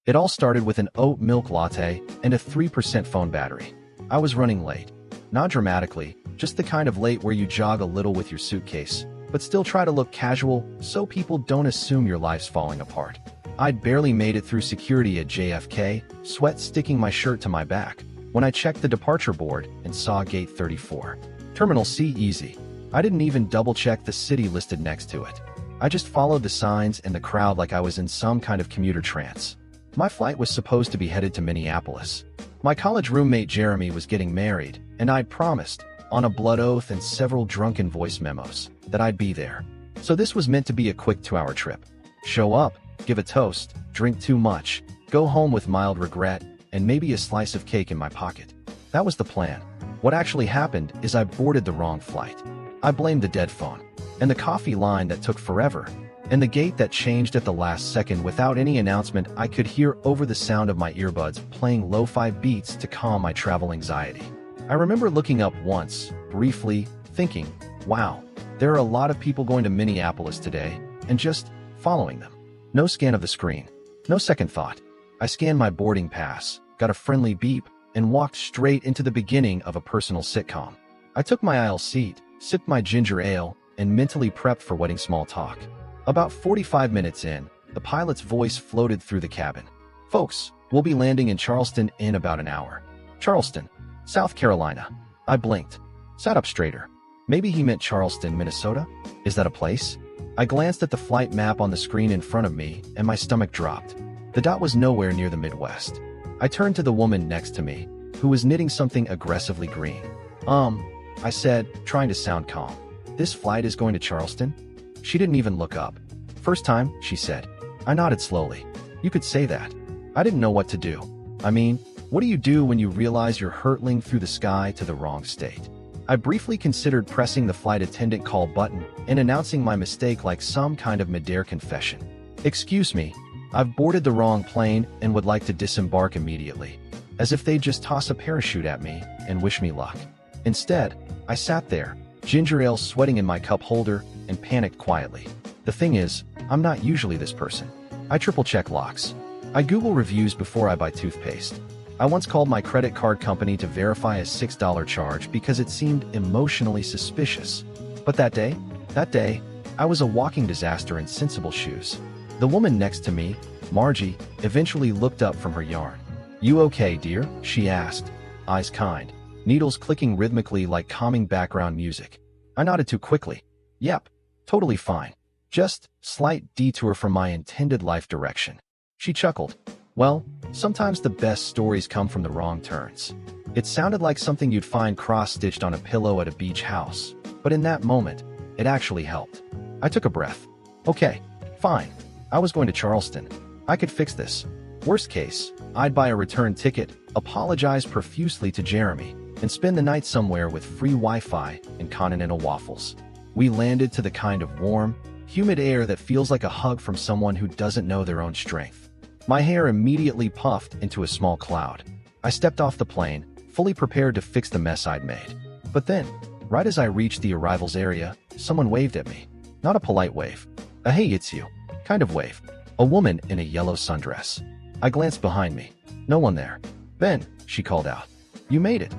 It all started with an oat milk latte and a 3% phone battery. I was running late. Not dramatically, just the kind of late where you jog a little with your suitcase, but still try to look casual so people don't assume your life's falling apart. I'd barely made it through security at JFK, sweat sticking my shirt to my back, when I checked the departure board and saw Gate 34. Terminal C easy. I didn't even double-check the city listed next to it. I just followed the signs and the crowd like I was in some kind of commuter trance. My flight was supposed to be headed to Minneapolis. My college roommate Jeremy was getting married, and I'd promised, on a blood oath and several drunken voice memos, that I'd be there. So this was meant to be a quick 2-hour trip. Show up, give a toast, drink too much, go home with mild regret, and maybe a slice of cake in my pocket. That was the plan. What actually happened is I boarded the wrong flight. I blamed the dead phone, and the coffee line that took forever, and the gate that changed at the last second without any announcement. I could hear over the sound of my earbuds playing lo-fi beats to calm my travel anxiety. I remember looking up once, briefly, thinking, wow, there are a lot of people going to Minneapolis today, and just following them. No scan of the screen. No second thought. I scanned my boarding pass, got a friendly beep, and walked straight into the beginning of a personal sitcom. I took my aisle seat, sipped my ginger ale, and mentally prepped for wedding small talk. About 45 minutes in, the pilot's voice floated through the cabin. Folks, we'll be landing in Charleston in about an hour. Charleston, South Carolina. I blinked. Sat up straighter. Maybe he meant Charleston, Minnesota? Is that a place? I glanced at the flight map on the screen in front of me, and my stomach dropped. The dot was nowhere near the Midwest. I turned to the woman next to me, who was knitting something aggressively green. I said, trying to sound calm. This flight is going to Charleston? She didn't even look up. First time, she said. I nodded slowly. You could say that. I didn't know what to do. I mean, what do you do when you realize you're hurtling through the sky to the wrong state? I briefly considered pressing the flight attendant call button and announcing my mistake like some kind of mid-air confession. Excuse me, I've boarded the wrong plane and would like to disembark immediately. As if they'd just toss a parachute at me and wish me luck. Instead, I sat there, ginger ale sweating in my cup holder, and panicked quietly. The thing is, I'm not usually this person. I triple-check locks. I Google reviews before I buy toothpaste. I once called my credit card company to verify a $6 charge because it seemed emotionally suspicious. But that day, I was a walking disaster in sensible shoes. The woman next to me, Margie, eventually looked up from her yarn. You okay, dear? She asked, eyes kind, needles clicking rhythmically like calming background music. I nodded too quickly. Yep, totally fine. Just slight detour from my intended life direction. She chuckled. Well, sometimes the best stories come from the wrong turns. It sounded like something you'd find cross-stitched on a pillow at a beach house, but in that moment, it actually helped. I took a breath. Okay, fine. I was going to Charleston. I could fix this. Worst case, I'd buy a return ticket, apologize profusely to Jeremy, and spend the night somewhere with free Wi-Fi and continental waffles. We landed to the kind of warm, humid air that feels like a hug from someone who doesn't know their own strength. My hair immediately puffed into a small cloud. I stepped off the plane, fully prepared to fix the mess I'd made. But then, right as I reached the arrivals area, someone waved at me. Not a polite wave. A hey, it's you kind of wave. A woman in a yellow sundress. I glanced behind me. No one there. Ben, she called out. You made it.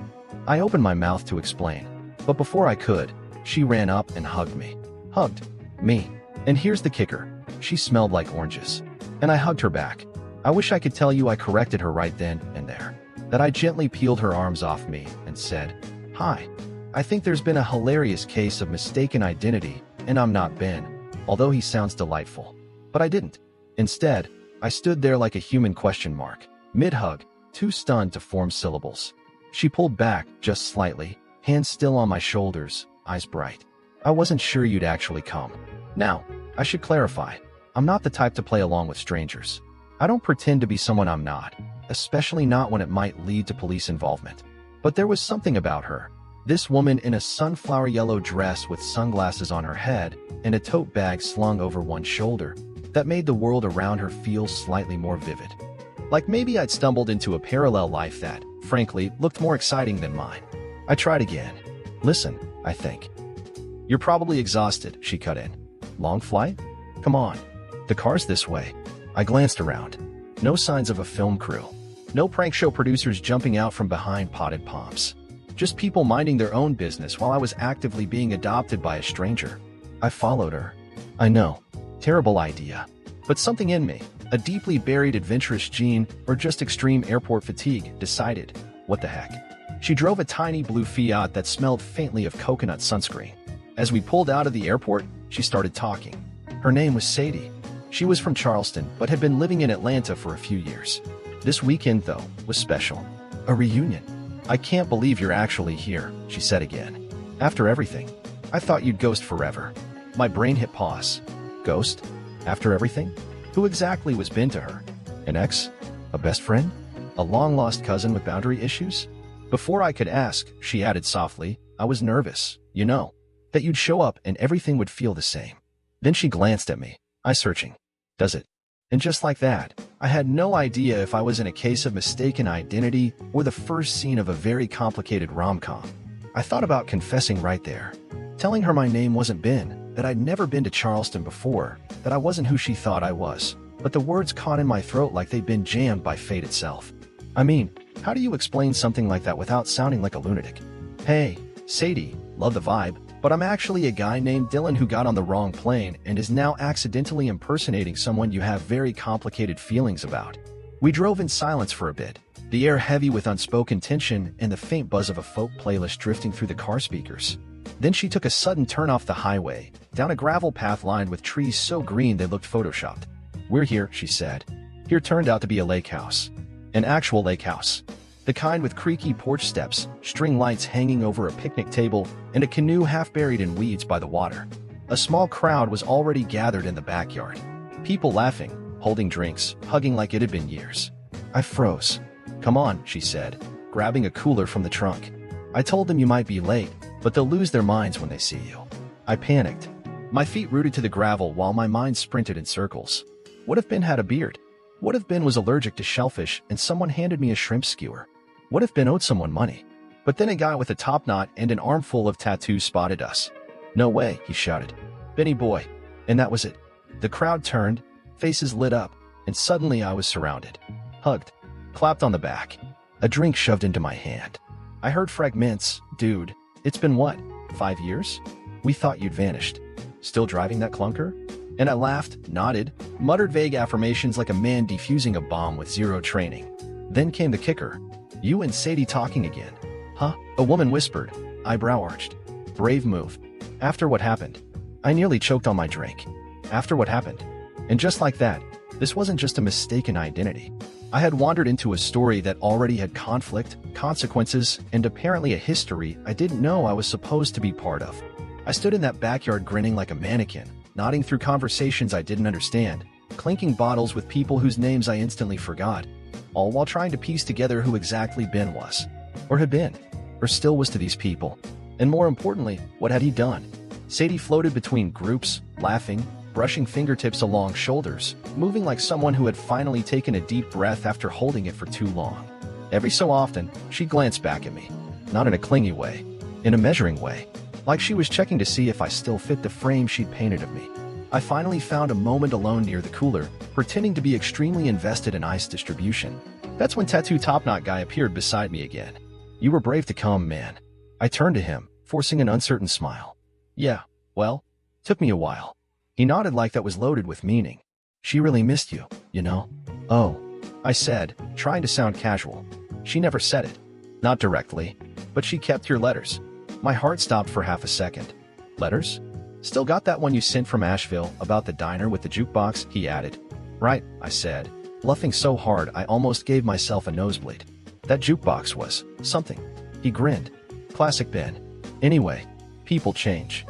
I opened my mouth to explain. But before I could, she ran up and hugged me. Hugged me. And here's the kicker. She smelled like oranges. And I hugged her back. I wish I could tell you I corrected her right then and there. That I gently peeled her arms off me and said, Hi. I think there's been a hilarious case of mistaken identity, and I'm not Ben, although he sounds delightful. But I didn't. Instead, I stood there like a human question mark, mid-hug, too stunned to form syllables. She pulled back just slightly, hands still on my shoulders, eyes bright. I wasn't sure you'd actually come. Now, I should clarify, I'm not the type to play along with strangers. I don't pretend to be someone I'm not, especially not when it might lead to police involvement. But there was something about her. This woman in a sunflower yellow dress with sunglasses on her head and a tote bag slung over one shoulder that made the world around her feel slightly more vivid. Like maybe I'd stumbled into a parallel life that, frankly, looked more exciting than mine. I tried again. Listen, I think. You're probably exhausted, she cut in. Long flight? Come on. The car's this way. I glanced around. No signs of a film crew. No prank show producers jumping out from behind potted palms. Just people minding their own business while I was actively being adopted by a stranger. I followed her. I know. Terrible idea. But something in me, a deeply buried adventurous gene or just extreme airport fatigue, decided, what the heck. She drove a tiny blue Fiat that smelled faintly of coconut sunscreen. As we pulled out of the airport, she started talking. Her name was Sadie. She was from Charleston but had been living in Atlanta for a few years. This weekend, though, was special. A reunion. I can't believe you're actually here, she said again. After everything. I thought you'd ghost forever. My brain hit pause. Ghost? After everything? Who exactly was been to her? An ex? A best friend? A long-lost cousin with boundary issues? Before I could ask, she added softly, I was nervous, you know, that you'd show up and everything would feel the same. Then she glanced at me, eye searching. Does it? And just like that, I had no idea if I was in a case of mistaken identity or the first scene of a very complicated rom-com. I thought about confessing right there, telling her my name wasn't Ben, that I'd never been to Charleston before, that I wasn't who she thought I was, but the words caught in my throat like they'd been jammed by fate itself. I mean, how do you explain something like that without sounding like a lunatic? Hey, Sadie, love the vibe, but I'm actually a guy named Dylan who got on the wrong plane and is now accidentally impersonating someone you have very complicated feelings about. We drove in silence for a bit, the air heavy with unspoken tension and the faint buzz of a folk playlist drifting through the car speakers. Then she took a sudden turn off the highway, down a gravel path lined with trees so green they looked photoshopped. We're here, she said. Here turned out to be a lake house. An actual lake house. The kind with creaky porch steps, string lights hanging over a picnic table, and a canoe half buried in weeds by the water. A small crowd was already gathered in the backyard. People laughing, holding drinks, hugging like it had been years. I froze. Come on, she said, grabbing a cooler from the trunk. I told them you might be late, but they'll lose their minds when they see you. I panicked. My feet rooted to the gravel while my mind sprinted in circles. What if Ben had a beard? What if Ben was allergic to shellfish and someone handed me a shrimp skewer? What if Ben owed someone money? But then a guy with a top knot and an armful of tattoos spotted us. No way, he shouted. Benny boy. And that was it. The crowd turned, faces lit up, and suddenly I was surrounded. Hugged. Clapped on the back. A drink shoved into my hand. I heard fragments. Dude, it's been what, 5 years? We thought you'd vanished. Still driving that clunker? And I laughed, nodded, muttered vague affirmations like a man defusing a bomb with zero training. Then came the kicker. You and Sadie talking again. Huh? A woman whispered, eyebrow arched. Brave move. After what happened? I nearly choked on my drink. After what happened? And just like that, this wasn't just a mistaken identity. I had wandered into a story that already had conflict, consequences, and apparently a history I didn't know I was supposed to be part of. I stood in that backyard grinning like a mannequin, nodding through conversations I didn't understand, clinking bottles with people whose names I instantly forgot, all while trying to piece together who exactly Ben was, or had been, or still was to these people. And more importantly, what had he done? Sadie floated between groups, laughing, brushing fingertips along shoulders, moving like someone who had finally taken a deep breath after holding it for too long. Every so often, she glanced back at me, not in a clingy way, in a measuring way, like she was checking to see if I still fit the frame she'd painted of me. I finally found a moment alone near the cooler, pretending to be extremely invested in ice distribution. That's when Tattoo Top Knot Guy appeared beside me again. You were brave to come, man. I turned to him, forcing an uncertain smile. Yeah, well, took me a while. He nodded like that was loaded with meaning. She really missed you, you know? Oh, I said, trying to sound casual. She never said it. Not directly, but she kept your letters. My heart stopped for half a second. Letters? Still got that one you sent from Asheville about the diner with the jukebox, he added. Right, I said, bluffing so hard I almost gave myself a nosebleed. That jukebox was something. He grinned. Classic Ben. Anyway, people change.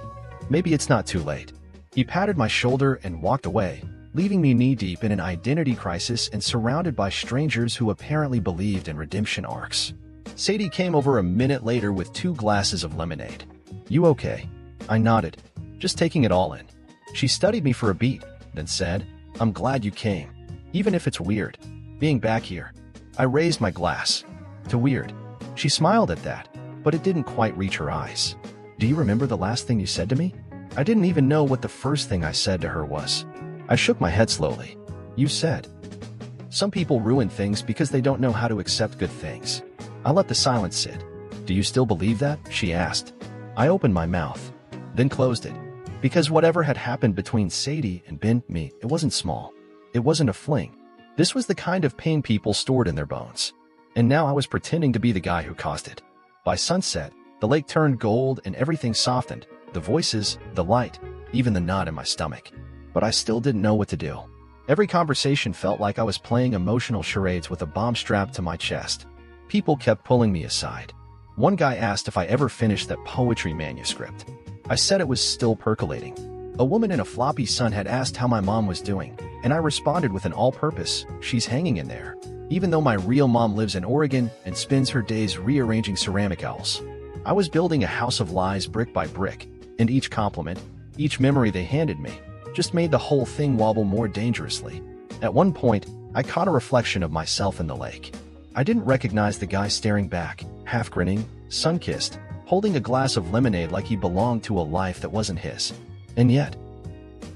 Maybe it's not too late. He patted my shoulder and walked away, leaving me knee-deep in an identity crisis and surrounded by strangers who apparently believed in redemption arcs. Sadie came over a minute later with 2 glasses of lemonade. You okay? I nodded, just taking it all in. She studied me for a beat, then said, I'm glad you came, even if it's weird, being back here. I raised my glass. To weird. She smiled at that, but it didn't quite reach her eyes. Do you remember the last thing you said to me? I didn't even know what the first thing I said to her was. I shook my head slowly. You said, Some people ruin things because they don't know how to accept good things. I let the silence sit. Do you still believe that? She asked. I opened my mouth, then closed it. Because whatever had happened between Sadie and me, it wasn't small. It wasn't a fling. This was the kind of pain people stored in their bones. And now I was pretending to be the guy who caused it. By sunset, the lake turned gold and everything softened. The voices, the light, even the knot in my stomach. But I still didn't know what to do. Every conversation felt like I was playing emotional charades with a bomb strapped to my chest. People kept pulling me aside. One guy asked if I ever finished that poetry manuscript. I said it was still percolating. A woman in a floppy sun had asked how my mom was doing, and I responded with an all-purpose, "She's hanging in there," even though my real mom lives in Oregon and spends her days rearranging ceramic owls. I was building a house of lies brick by brick, and each compliment, each memory they handed me, just made the whole thing wobble more dangerously. At one point, I caught a reflection of myself in the lake. I didn't recognize the guy staring back, half grinning, sun-kissed, holding a glass of lemonade like he belonged to a life that wasn't his. And yet,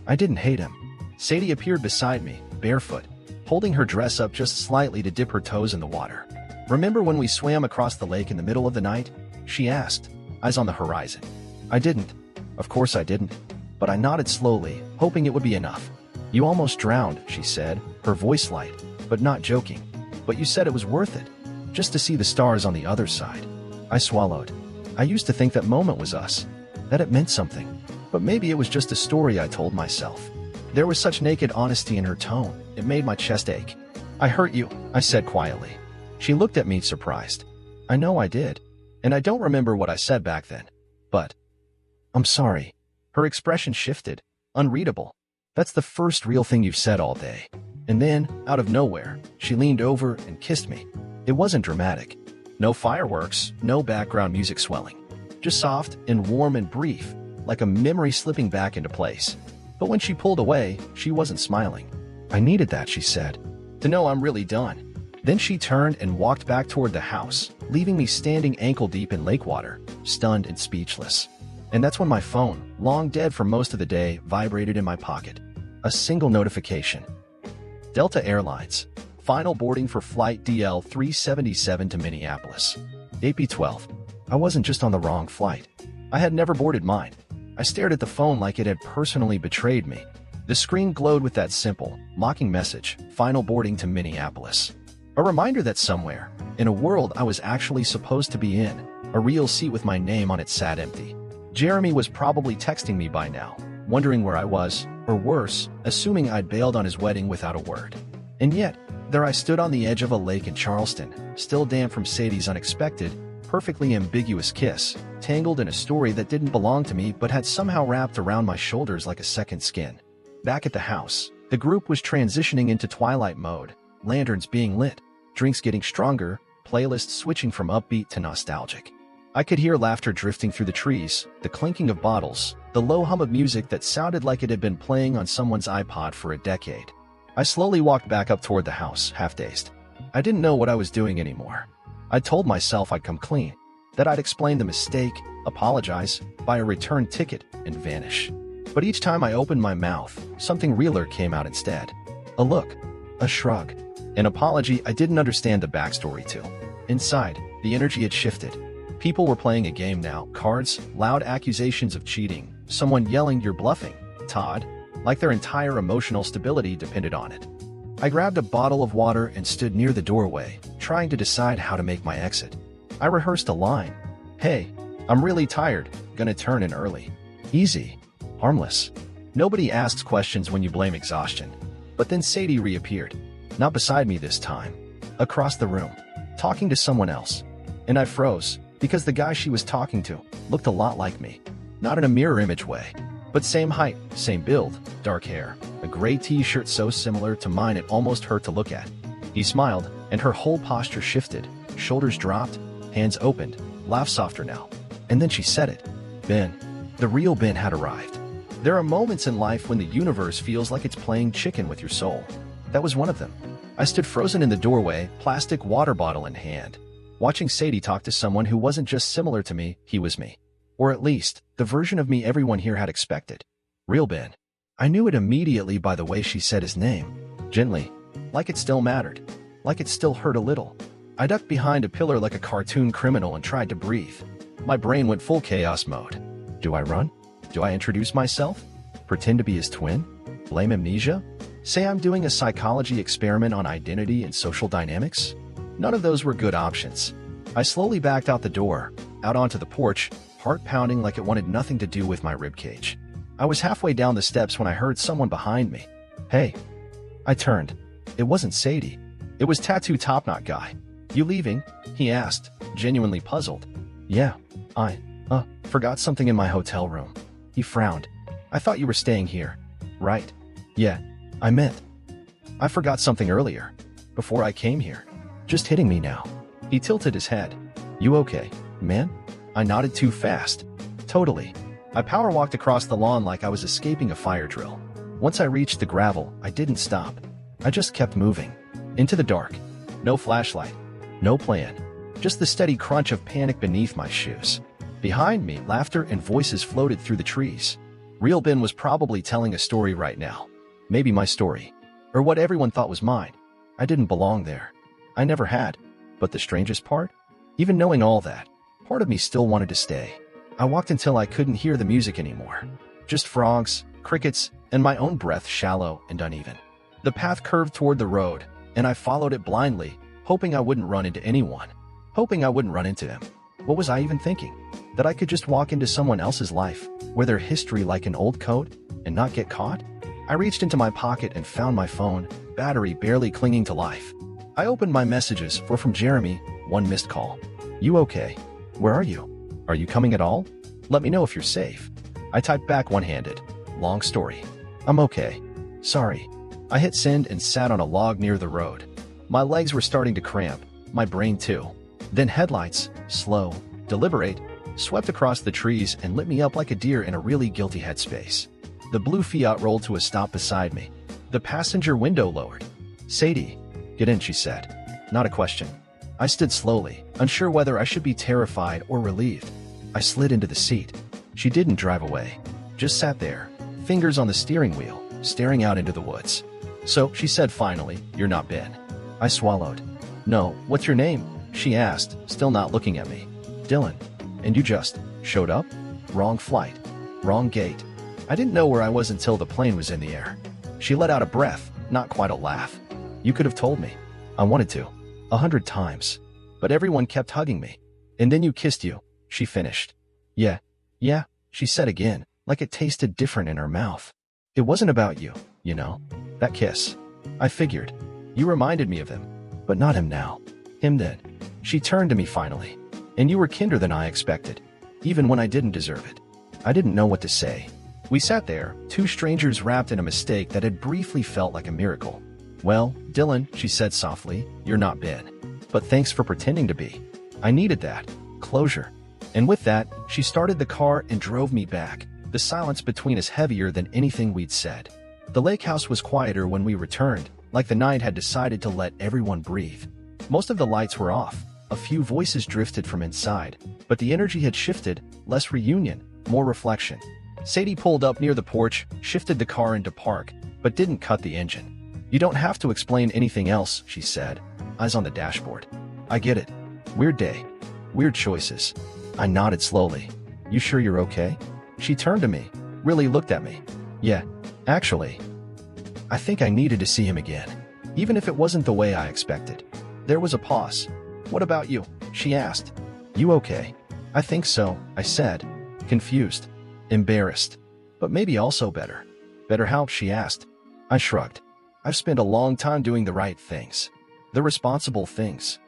I didn't hate him. Sadie appeared beside me, barefoot, holding her dress up just slightly to dip her toes in the water. "Remember when we swam across the lake in the middle of the night?" she asked, eyes on the horizon. I didn't. Of course I didn't. But I nodded slowly, hoping it would be enough. "You almost drowned," she said, her voice light, but not joking. "But you said it was worth it, just to see the stars on the other side." I swallowed. I used to think that moment was us, that it meant something. But maybe it was just a story I told myself. There was such naked honesty in her tone, it made my chest ache. "I hurt you," I said quietly. She looked at me surprised. I know I did. And I don't remember what I said back then. But I'm sorry. Her expression shifted, unreadable. "That's the first real thing you've said all day." And then, out of nowhere, she leaned over and kissed me. It wasn't dramatic. No fireworks, no background music swelling. Just soft and warm and brief, like a memory slipping back into place. But when she pulled away, she wasn't smiling. "I needed that," she said, "to know I'm really done." Then she turned and walked back toward the house, leaving me standing ankle-deep in lake water, stunned and speechless. And that's when my phone, long dead for most of the day, vibrated in my pocket. A single notification. Delta Airlines. Final boarding for flight DL-377 to Minneapolis. AP-12. I wasn't just on the wrong flight. I had never boarded mine. I stared at the phone like it had personally betrayed me. The screen glowed with that simple, mocking message, "Final boarding to Minneapolis." A reminder that somewhere, in a world I was actually supposed to be in, a real seat with my name on it sat empty. Jeremy was probably texting me by now, wondering where I was, or worse, assuming I'd bailed on his wedding without a word. And yet, there I stood on the edge of a lake in Charleston, still damp from Sadie's unexpected, perfectly ambiguous kiss, tangled in a story that didn't belong to me but had somehow wrapped around my shoulders like a second skin. Back at the house, the group was transitioning into twilight mode, lanterns being lit, drinks getting stronger, playlists switching from upbeat to nostalgic. I could hear laughter drifting through the trees, the clinking of bottles, the low hum of music that sounded like it had been playing on someone's iPod for a decade. I slowly walked back up toward the house, half-dazed. I didn't know what I was doing anymore. I told myself I'd come clean, that I'd explain the mistake, apologize, buy a return ticket, and vanish. But each time I opened my mouth, something realer came out instead. A look, a shrug, an apology I didn't understand the backstory to. Inside, the energy had shifted. People were playing a game now, cards, loud accusations of cheating, someone yelling, "You're bluffing, Todd," like their entire emotional stability depended on it. I grabbed a bottle of water and stood near the doorway, trying to decide how to make my exit. I rehearsed a line. "Hey, I'm really tired, gonna turn in early." Easy. Harmless. Nobody asks questions when you blame exhaustion. But then Sadie reappeared. Not beside me this time. Across the room. Talking to someone else. And I froze, because the guy she was talking to looked a lot like me. Not in a mirror image way, but same height, same build, dark hair, a gray t-shirt so similar to mine it almost hurt to look at. He smiled, and her whole posture shifted, shoulders dropped, hands opened, laugh softer now. And then she said it. Ben. The real Ben had arrived. There are moments in life when the universe feels like it's playing chicken with your soul. That was one of them. I stood frozen in the doorway, plastic water bottle in hand, watching Sadie talk to someone who wasn't just similar to me, he was me. Or at least, the version of me everyone here had expected. Real Ben. I knew it immediately by the way she said his name. Gently. Like it still mattered. Like it still hurt a little. I ducked behind a pillar like a cartoon criminal and tried to breathe. My brain went full chaos mode. Do I run? Do I introduce myself? Pretend to be his twin? Blame amnesia? Say I'm doing a psychology experiment on identity and social dynamics? None of those were good options. I slowly backed out the door, out onto the porch, heart pounding like it wanted nothing to do with my ribcage. I was halfway down the steps when I heard someone behind me. Hey. I turned. It wasn't Sadie. It was Tattoo Topknot guy. You leaving? He asked, genuinely puzzled. Yeah, I forgot something in my hotel room. He frowned. I thought you were staying here. Right. Yeah, I meant. I forgot something earlier. Before I came here. Just hitting me now. He tilted his head. You okay, man? I nodded too fast. Totally. I power walked across the lawn like I was escaping a fire drill. Once I reached the gravel, I didn't stop. I just kept moving. Into the dark. No flashlight. No plan. Just the steady crunch of panic beneath my shoes. Behind me, laughter and voices floated through the trees. Real Ben was probably telling a story right now. Maybe my story. Or what everyone thought was mine. I didn't belong there. I never had. But the strangest part? Even knowing all that, part of me still wanted to stay. I walked until I couldn't hear the music anymore. Just frogs, crickets, and my own breath shallow and uneven. The path curved toward the road, and I followed it blindly, hoping I wouldn't run into anyone. Hoping I wouldn't run into him. What was I even thinking? That I could just walk into someone else's life, wear their history like an old coat, and not get caught? I reached into my pocket and found my phone, battery barely clinging to life. I opened my messages for from Jeremy, one missed call. You okay? Where are you? Are you coming at all? Let me know if you're safe. I typed back one-handed. Long story. I'm okay. Sorry. I hit send and sat on a log near the road. My legs were starting to cramp, my brain too. Then headlights, slow, deliberate, swept across the trees and lit me up like a deer in a really guilty headspace. The blue Fiat rolled to a stop beside me. The passenger window lowered. Sadie. Get in, she said. Not a question. I stood slowly, unsure whether I should be terrified or relieved. I slid into the seat. She didn't drive away. Just sat there, fingers on the steering wheel, staring out into the woods. So, she said finally, you're not Ben. I swallowed. No, what's your name? She asked, still not looking at me. Dylan. And you just showed up? Wrong flight. Wrong gate. I didn't know where I was until the plane was in the air. She let out a breath, not quite a laugh. You could have told me. I wanted to. 100 times. But everyone kept hugging me. And then you kissed you, she finished. Yeah, she said again, like it tasted different in her mouth. It wasn't about you, you know. That kiss. I figured. You reminded me of him. But not him now. Him then. She turned to me finally. And you were kinder than I expected. Even when I didn't deserve it. I didn't know what to say. We sat there, two strangers wrapped in a mistake that had briefly felt like a miracle. Well, Dylan, she said softly, you're not Ben. But thanks for pretending to be. I needed that. Closure. And with that, she started the car and drove me back, the silence between us heavier than anything we'd said. The lake house was quieter when we returned, like the night had decided to let everyone breathe. Most of the lights were off, a few voices drifted from inside, but the energy had shifted, less reunion, more reflection. Sadie pulled up near the porch, shifted the car into park, but didn't cut the engine. You don't have to explain anything else, she said, eyes on the dashboard. I get it. Weird day. Weird choices. I nodded slowly. You sure you're okay? She turned to me, really looked at me. Yeah, actually. I think I needed to see him again, even if it wasn't the way I expected. There was a pause. What about you? She asked. You okay? I think so, I said, confused, embarrassed, but maybe also better. Better how? She asked. I shrugged. I've spent a long time doing the right things. The responsible things.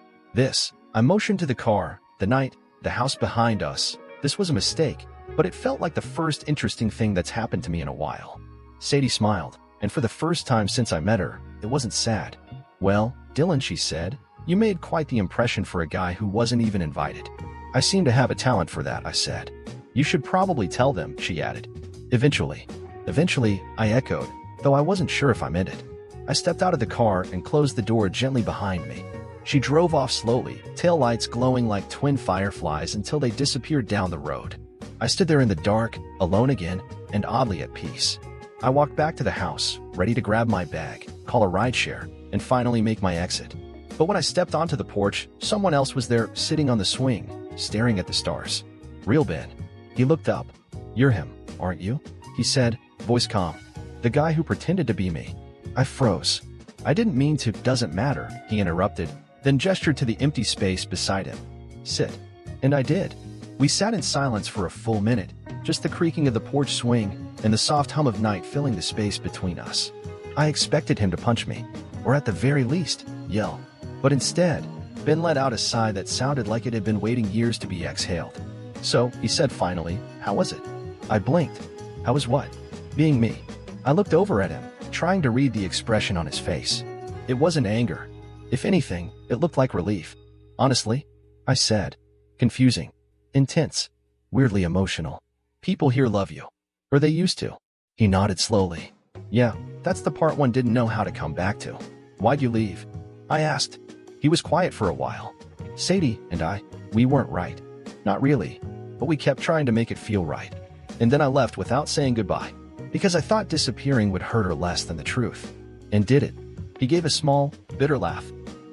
I motioned to the car, the night, the house behind us. This was a mistake, but it felt like the first interesting thing that's happened to me in a while. Sadie smiled, and for the first time since I met her, it wasn't sad. Well, Dylan, she said, you made quite the impression for a guy who wasn't even invited. I seem to have a talent for that, I said. You should probably tell them, she added. Eventually. Eventually, I echoed, though I wasn't sure if I meant it. I stepped out of the car and closed the door gently behind me. She drove off slowly, taillights glowing like twin fireflies until they disappeared down the road. I stood there in the dark, alone again, and oddly at peace. I walked back to the house, ready to grab my bag, call a rideshare, and finally make my exit. But when I stepped onto the porch, someone else was there, sitting on the swing, staring at the stars. Real Ben. He looked up. "You're him, aren't you?" he said, voice calm. "The guy who pretended to be me." I froze. "I didn't mean to." "Doesn't matter," he interrupted, then gestured to the empty space beside him. "Sit." And I did. We sat in silence for a full minute, just the creaking of the porch swing and the soft hum of night filling the space between us. I expected him to punch me, or at the very least, yell. But instead, Ben let out a sigh that sounded like it had been waiting years to be exhaled. "So," he said finally, "how was it?" I blinked. "How was what?" "Being me." I looked over at him, trying to read the expression on his face. It wasn't anger. If anything, it looked like relief. "Honestly," I said. "Confusing. Intense. Weirdly emotional. People here love you. Or they used to." He nodded slowly. "Yeah, that's the part one didn't know how to come back to." "Why'd you leave?" I asked. He was quiet for a while. "Sadie and I, we weren't right. Not really, but we kept trying to make it feel right. And then I left without saying goodbye, because I thought disappearing would hurt her less than the truth. And did it?" He gave a small, bitter laugh.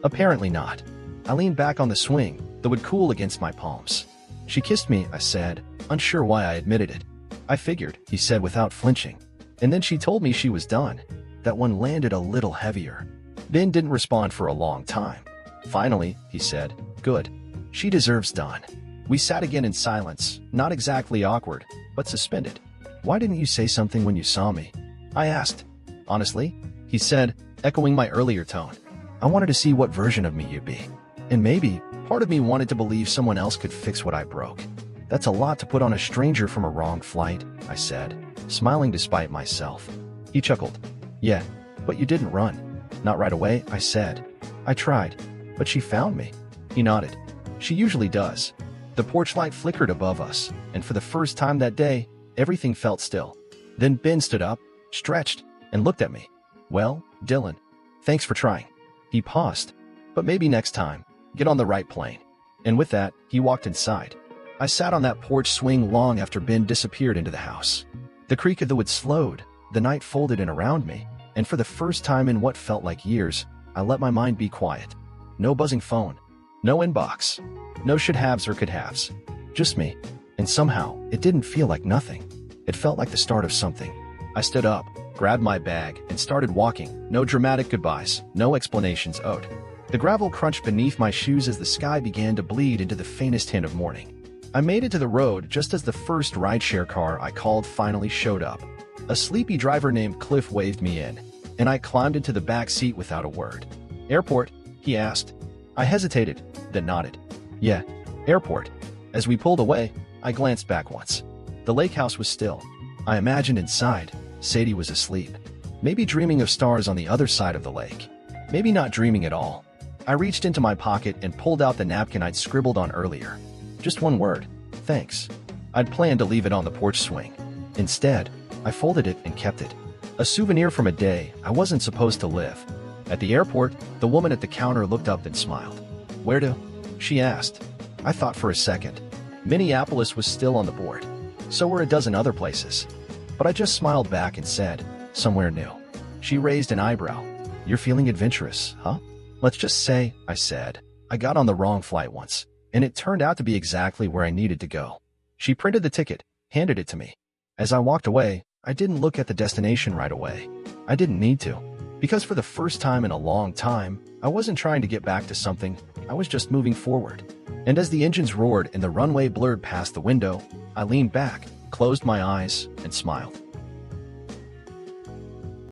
"Apparently not." I leaned back on the swing, the wood cool against my palms. "She kissed me," I said, unsure why I admitted it. "I figured," he said without flinching. "And then she told me she was done." That one landed a little heavier. Ben didn't respond for a long time. Finally, he said, "Good. She deserves done." We sat again in silence, not exactly awkward, but suspended. "Why didn't you say something when you saw me?" I asked. "Honestly," he said, echoing my earlier tone. "I wanted to see what version of me you'd be. And maybe, part of me wanted to believe someone else could fix what I broke." "That's a lot to put on a stranger from a wrong flight," I said, smiling despite myself. He chuckled. "Yeah, but you didn't run." "Not right away," I said. "I tried, but she found me." He nodded. "She usually does." The porch light flickered above us, and for the first time that day, everything felt still. Then Ben stood up, stretched, and looked at me. "Well, Dylan, thanks for trying." He paused. "But maybe next time, get on the right plane." And with that, he walked inside. I sat on that porch swing long after Ben disappeared into the house. The creak of the wood slowed, the night folded in around me, and for the first time in what felt like years, I let my mind be quiet. No buzzing phone. No inbox. No should-haves or could-haves. Just me. And somehow, it didn't feel like nothing. It felt like the start of something. I stood up, grabbed my bag, and started walking. No dramatic goodbyes, no explanations owed. The gravel crunched beneath my shoes as the sky began to bleed into the faintest hint of morning. I made it to the road just as the first rideshare car I called finally showed up. A sleepy driver named Cliff waved me in, and I climbed into the back seat without a word. "Airport?" he asked. I hesitated, then nodded. "Yeah, airport." As we pulled away, I glanced back once. The lake house was still. I imagined inside, Sadie was asleep. Maybe dreaming of stars on the other side of the lake. Maybe not dreaming at all. I reached into my pocket and pulled out the napkin I'd scribbled on earlier. Just one word. "Thanks." I'd planned to leave it on the porch swing. Instead, I folded it and kept it. A souvenir from a day I wasn't supposed to live. At the airport, the woman at the counter looked up and smiled. "Where to?" she asked. I thought for a second. Minneapolis was still on the board. So were a dozen other places. But I just smiled back and said, "Somewhere new." She raised an eyebrow. "You're feeling adventurous, huh?" "Let's just say," I said, "I got on the wrong flight once, and it turned out to be exactly where I needed to go." She printed the ticket, handed it to me. As I walked away, I didn't look at the destination right away. I didn't need to. Because for the first time in a long time, I wasn't trying to get back to something, I was just moving forward. And as the engines roared and the runway blurred past the window, I leaned back, closed my eyes, and smiled.